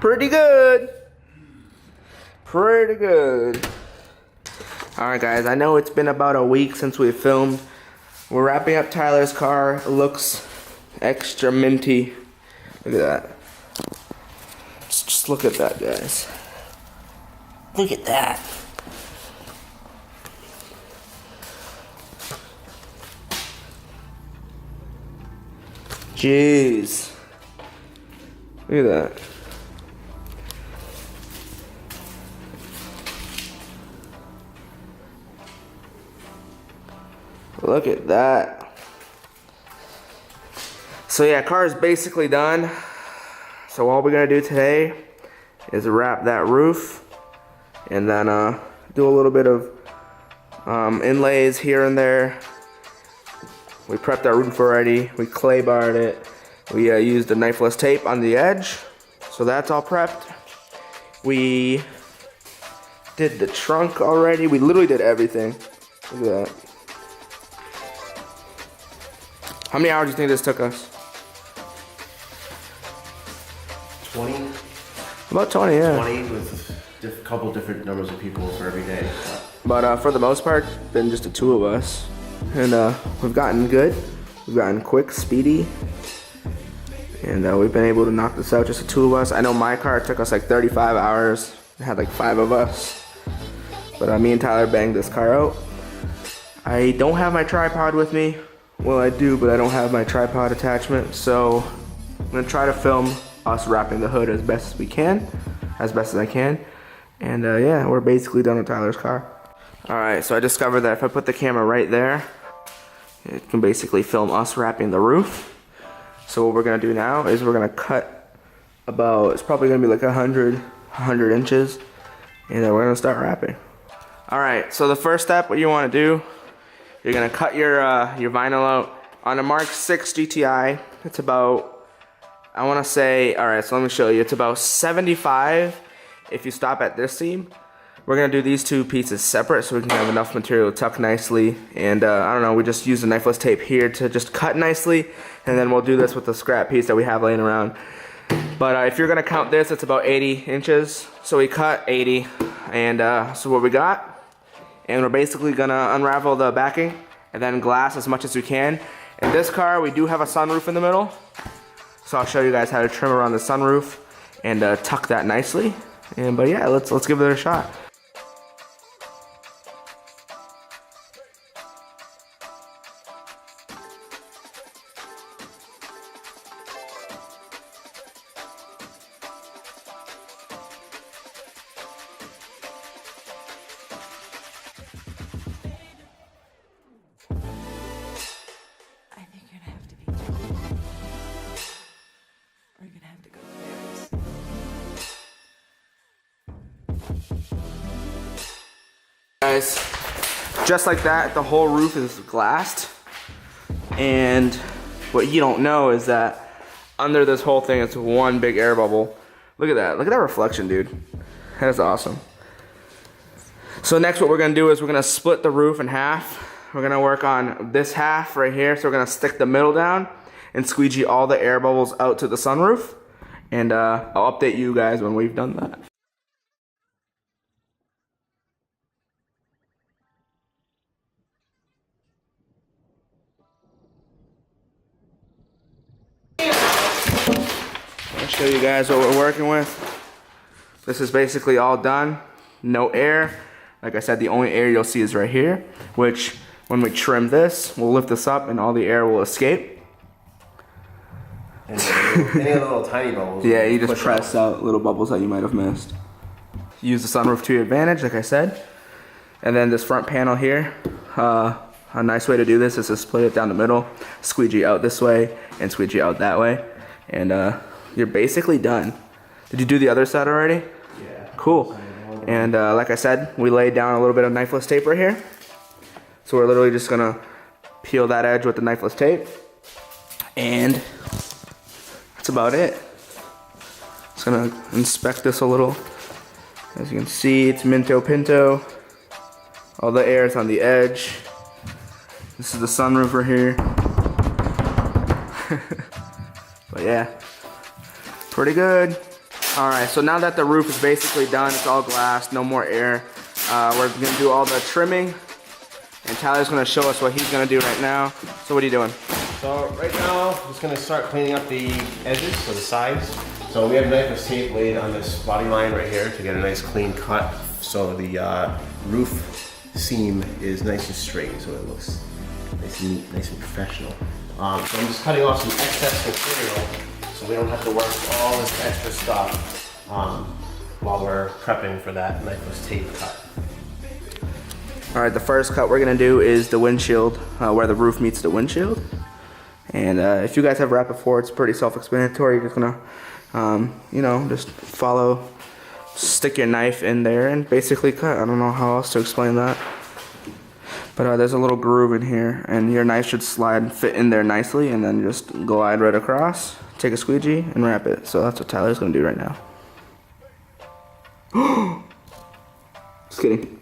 Pretty good. Pretty good. Alright guys, I know it's been about a week since we filmed. We're wrapping up Tyler's car. It looks extra minty. Look at that. Just look at that, guys. Look at that. Jeez. Look at that. Look at that. So yeah, car is basically done. So all we're gonna do today is wrap that roof and then do a little bit of inlays here and there. We prepped our roof already. We clay barred it. We used a knifeless tape on the edge. So that's all prepped. We did the trunk already. We literally did everything. Look at that. How many hours do you think this took us? 20? About 20, yeah. 20 with a couple different numbers of people for every day. But for the most part, been just the two of us. And we've gotten good. We've gotten quick, speedy. And we've been able to knock this out, just the two of us. I know my car took us like 35 hours. It had like 5 of us. But me and Tyler banged this car out. I don't have my tripod with me. Well, I do, but I don't have my tripod attachment. So I'm gonna try to film us wrapping the hood as best as we can. As best as I can. And yeah, we're basically done with Tyler's car. Alright, so I discovered that if I put the camera right there, it can basically film us wrapping the roof. So what we're gonna do now is we're gonna cut about, it's probably gonna be like 100 inches, and then we're gonna start wrapping. Alright, so the first step, what you wanna do, you're gonna cut your vinyl out. On a Mark 6 GTI, it's about, I wanna say, alright, so let me show you, it's about 75 if you stop at this seam. We're gonna do these two pieces separate so we can have enough material to tuck nicely. And I don't know, we just use a knifeless tape here to just cut nicely, and then we'll do this with the scrap piece that we have laying around. But if you're gonna count this, it's about 80 inches. So we cut 80, and so what we got, and we're basically gonna unravel the backing and then glass as much as we can. In this car, we do have a sunroof in the middle. So I'll show you guys how to trim around the sunroof and tuck that nicely. And but yeah, let's give it a shot. Guys, just like that, the whole roof is glassed. And what you don't know is that under this whole thing, it's one big air bubble. Look at that. Look at that reflection, dude. That's awesome. So next what we're gonna do is we're gonna split the roof in half. We're gonna work on this half right here. So we're gonna stick the middle down and squeegee all the air bubbles out to the sunroof. And I'll update you guys when we've done that. I'll show you guys what we're working with. This is basically all done. No air. Like I said, the only air you'll see is right here, which when we trim this, we'll lift this up and all the air will escape. And any little tiny bubbles. Yeah, you just press out little bubbles that you might have missed. Use the sunroof to your advantage, like I said. And then this front panel here, a nice way to do this is to split it down the middle, squeegee out this way, and squeegee out that way. And you're basically done. Did you do the other side already? Yeah. Cool. And like I said, we laid down a little bit of knifeless tape right here. So we're literally just gonna peel that edge with the knifeless tape. And that's about it. Just gonna inspect this a little. As you can see, it's Minto Pinto. All the air is on the edge. This is the sunroof right here. But yeah, pretty good. All right, so now that the roof is basically done, it's all glass, no more air. We're gonna do all the trimming, and Tyler's gonna show us what he's gonna do right now. So what are you doing? So right now, I'm just gonna start cleaning up the edges, so the sides. So we have knifeless tape laid on this body line right here to get a nice clean cut. So the roof seam is nice and straight, so it looks nice and neat, nice and professional. So I'm just cutting off some excess material so we don't have to work all this extra stuff while we're prepping for that knifeless tape cut. All right, the first cut we're gonna do is the windshield, where the roof meets the windshield. And if you guys have wrapped before, it's pretty self-explanatory. You're just gonna, you know, just follow, stick your knife in there and basically cut. I don't know how else to explain that. But there's a little groove in here, and your knife should slide and fit in there nicely, and then just glide right across, take a squeegee, and wrap it. So that's what Tyler's gonna do right now. Just kidding.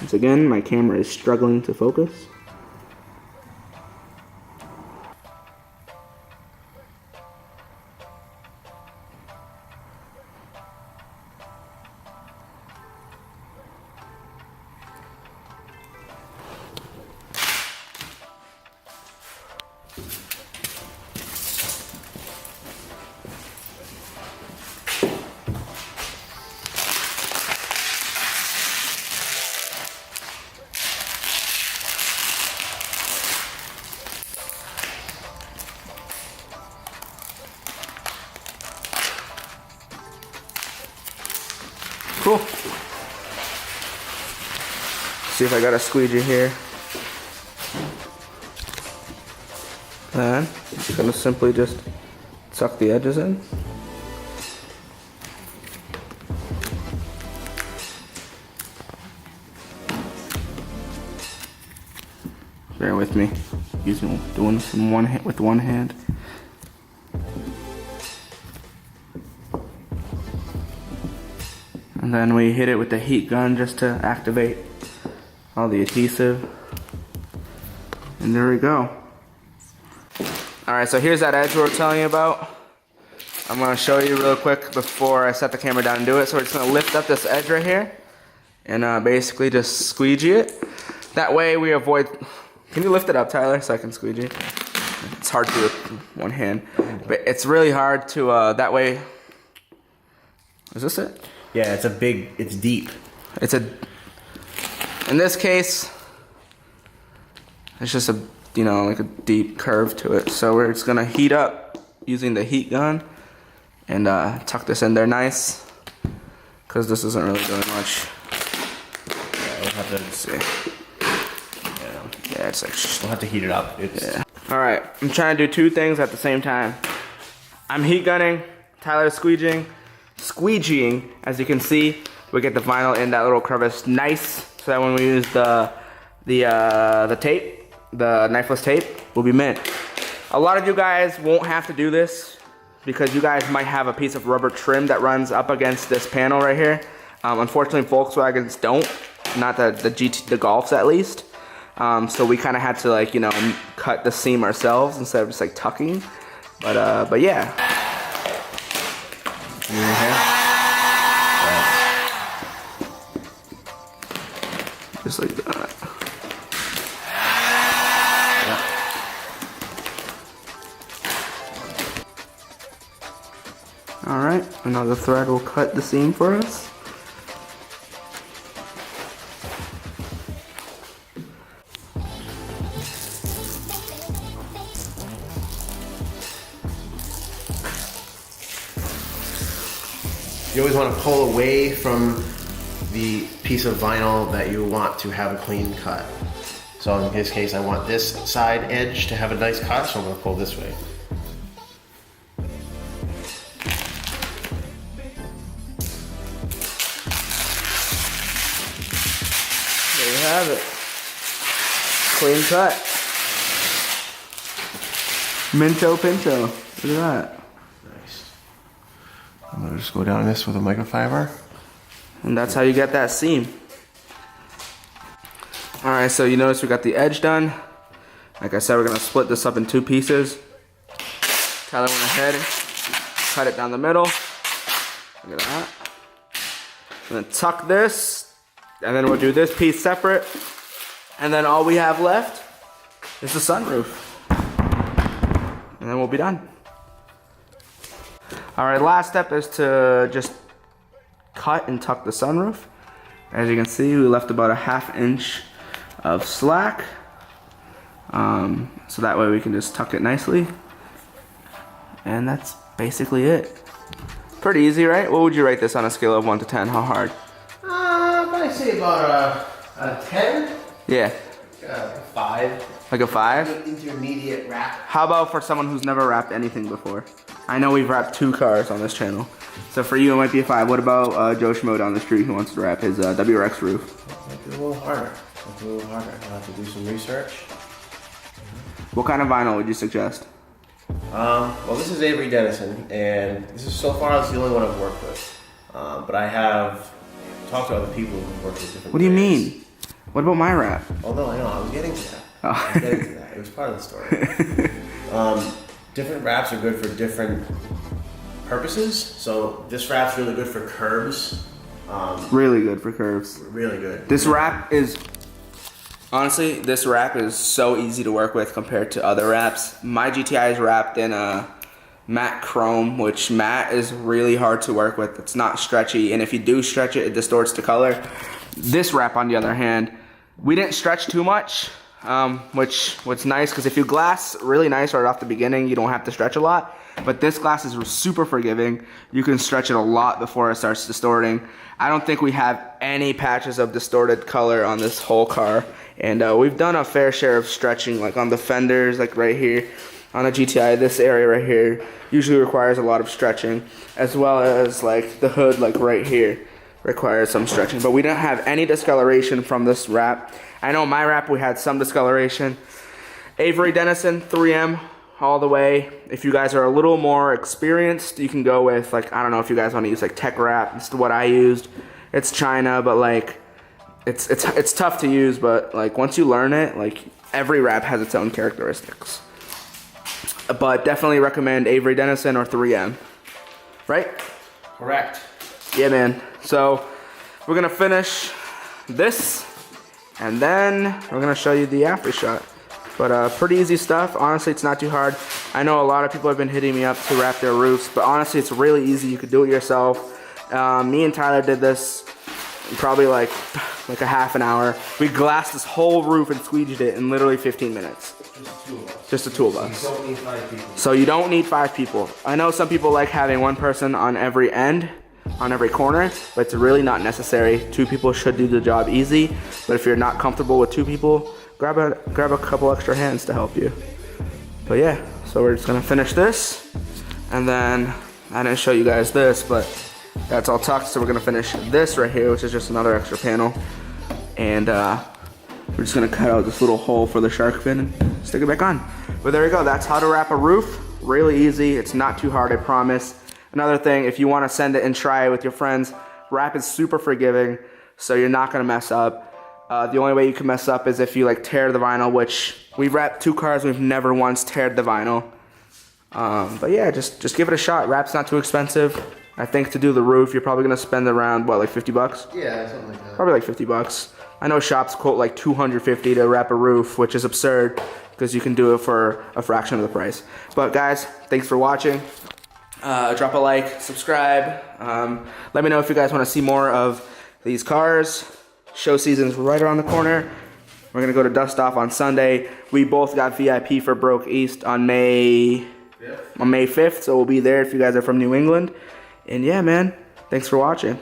Once again, my camera is struggling to focus. Cool. See if I got a squeegee here. Then I'm gonna simply just tuck the edges in. Bear with me. Doing some with one hand. And then we hit it with the heat gun just to activate all the adhesive. And there we go. Alright, so here's that edge we were telling you about. I'm going to show you real quick before I set the camera down and do it. So we're just going to lift up this edge right here and basically just squeegee it. That way we avoid... Can you lift it up, Tyler, so I can squeegee? It's hard to do with one hand. But it's really hard to, that way... Is this it? Yeah, it's deep. In this case, it's just a, you know, like a deep curve to it. So we're just gonna heat up using the heat gun and tuck this in there nice, because this isn't really doing much. Yeah, we'll have to see. Yeah, it's like, we'll have to heat it up. Yeah. All right, I'm trying to do two things at the same time. I'm heat gunning, Tyler's squeegeeing. As you can see, we get the vinyl in that little crevice nice, so that when we use the tape, the knifeless tape, we'll be mint. A lot of you guys won't have to do this because you guys might have a piece of rubber trim that runs up against this panel right here. Unfortunately, Volkswagens don't, not the Golfs at least. So we kind of had to, like, you know, cut the seam ourselves instead of just like tucking. But yeah. Just like that. Alright, and now the thread will cut the seam for us. You always want to pull away from the piece of vinyl that you want to have a clean cut. So in his case, I want this side edge to have a nice cut, so I'm going to pull this way. There you have it. Clean cut. Minto Pinto. Look at that. Nice. I'm going to just go down this with a microfiber. And that's how you get that seam. Alright, so you notice we got the edge done. Like I said, we're going to split this up in two pieces. Tyler went ahead and cut it down the middle. Look at that. And then tuck this, and then we'll do this piece separate. And then all we have left is the sunroof. And then we'll be done. All right, last step is to just cut and tuck the sunroof. As you can see, we left about a 1/2 inch of slack. So that way we can just tuck it nicely. And that's basically it. Pretty easy, right? What would you rate this on a scale of 1 to 10? How hard? I'd probably say about a 10. Yeah. A 5. Like a 5? Intermediate wrap. How about for someone who's never wrapped anything before? I know we've wrapped 2 cars on this channel. So for you, it might be a 5. What about Joe Schmo down the street who wants to wrap his WRX roof? Might be a little harder. I'll have to do some research. What kind of vinyl would you suggest? Well, this is Avery Dennison, and this is so far this is the only one I've worked with. But I have talked to other people who've worked with different. What do you brands. mean? What about my wrap? Oh no, I know. I was getting to that. Oh. I was getting to that. It was part of the story. Different wraps are good for different purposes. So this wrap's really good for curves. Really good for curves. Really good. This wrap is, honestly, this wrap is so easy to work with compared to other wraps. My GTI is wrapped in a matte chrome, which matte is really hard to work with. It's not stretchy, and if you do stretch it, it distorts the color. This wrap, on the other hand, we didn't stretch too much, which was nice, because if you glass really nice right off the beginning, you don't have to stretch a lot. But this glass is super forgiving. You can stretch it a lot before it starts distorting. I don't think we have any patches of distorted color on this whole car. And we've done a fair share of stretching, like on the fenders, like right here. On a GTI, this area right here usually requires a lot of stretching, as well as like the hood, like right here, requires some stretching. But we didn't have any discoloration from this wrap. I know my wrap, we had some discoloration. Avery Dennison, 3M, all the way. If you guys are a little more experienced, you can go with, like, I don't know if you guys want to use like Tech Wrap. It's what I used. It's China, but like, it's tough to use, but like once you learn it, like every wrap has its own characteristics. But definitely recommend Avery Dennison or 3M, right? Correct. Yeah, man. So we're gonna finish this, and then we're gonna show you the after shot. But pretty easy stuff. Honestly, it's not too hard. I know a lot of people have been hitting me up to wrap their roofs, but honestly, it's really easy. You could do it yourself. Me and Tyler did this in probably like a half an hour. We glassed this whole roof and squeegeed it in literally 15 minutes. Just the two of us. You don't need 5 people. So you don't need 5 people. I know some people like having one person on every end, on every corner, but it's really not necessary. 2 people should do the job easy. But if you're not comfortable with 2 people, grab a couple extra hands to help you. But yeah, so we're just gonna finish this, and then I didn't show you guys this, but that's all tucked. So we're gonna finish this right here, which is just another extra panel, and we're just gonna cut out this little hole for the shark fin and stick it back on. But there you go. That's how to wrap a roof. Really easy. It's not too hard, I promise. Another thing, if you want to send it and try it with your friends, wrap is super forgiving, so you're not gonna mess up. The only way you can mess up is if you like tear the vinyl, which we've wrapped 2 cars, we've never once teared the vinyl. But yeah, just give it a shot. Wrap's not too expensive. I think to do the roof, you're probably gonna spend around, what, like 50 bucks? Yeah, something like that. Probably like 50 bucks. I know shops quote like 250 to wrap a roof, which is absurd because you can do it for a fraction of the price. But guys, thanks for watching. Drop a like, subscribe. Let me know if you guys want to see more of these cars. Show season's right around the corner. We're gonna go to Dust Off on Sunday. We both got VIP for Broke East on May 5th, so we'll be there if you guys are from New England. And yeah, man, thanks for watching.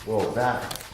Whoa, that.